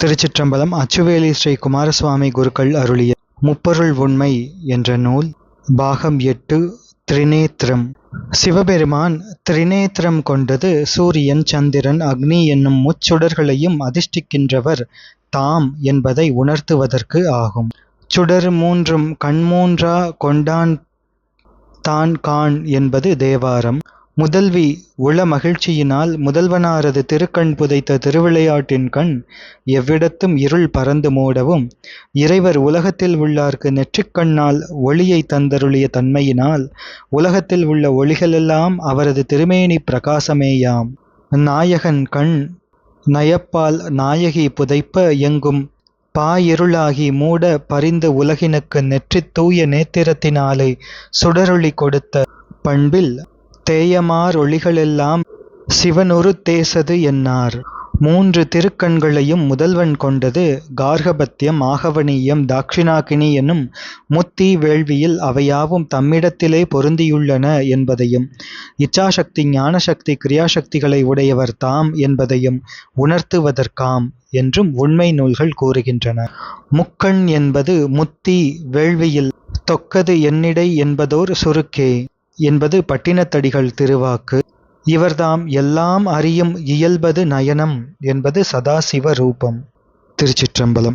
திருச்சிற்றம்பலம். அச்சுவேலி ஸ்ரீ குமாரசுவாமி குருக்கள் அருளிய முப்பொருள் உண்மை என்ற நூல் பாகம் 8 திரிநேத்திரம். சிவபெருமான் திரிநேத்திரம் கொண்டது சூரியன், சந்திரன், அக்னி என்னும் முச்சுடர்களையும் அதிஷ்டிக்கின்றவர் தாம் என்பதை உணர்த்துவதற்கு ஆகும். சுடர் மூன்றும் கண்மூன்றா கொண்டான் தான் காண் என்பது தேவாரம். முதல்வி உள மகிழ்ச்சியினால் முதல்வனாரது திருக்கண் புதைத்த திருவிளையாட்டின் கண் எவ்விடத்தும் இருள் பறந்து மூடவும், இறைவர் உலகத்தில் உள்ளார்க்கு நெற்றிக்கண்ணால் ஒளியை தந்தருளிய தன்மையினால் உலகத்தில் உள்ள ஒளிகளெல்லாம் அவரது திருமேனி பிரகாசமேயாம். நாயகன் கண் நயப்பால் நாயகி புதைப்ப எங்கும் பாயிருளாகி மூட பரிந்து உலகினுக்கு நெற்றித் தூய நேத்திரத்தினாலே சுடரொளி கொடுத்த பண்பில் தேயமார் ஒளிகளெல்லாம் சிவனொரு தேசது என்னார். மூன்று திருக்கண்களையும் முதல்வன் கொண்டது கார்கபத்தியம், ஆகவனீயம், தாட்சிணாகினி என்னும் முத்தி வேள்வியில் அவையாவும் தம்மிடத்திலே பொருந்தியுள்ளன என்பதையும், இச்சாசக்தி, ஞானசக்தி, கிரியாசக்திகளை உடையவர் தாம் என்பதையும் உணர்த்துவதற்காம் என்றும் உண்மை நூல்கள் கூறுகின்றன. முக்கண் என்பது முத்தி வேள்வியில் தொக்கது என்னிடை என்பதோர் சுருக்கே என்பது பட்டினத்தடிகள் திருவாக்கு. இவர்தாம் எல்லாம் அறியும் இயல்பது நயனம் என்பது சதாசிவ ரூபம். திருச்சிற்றம்பலம்.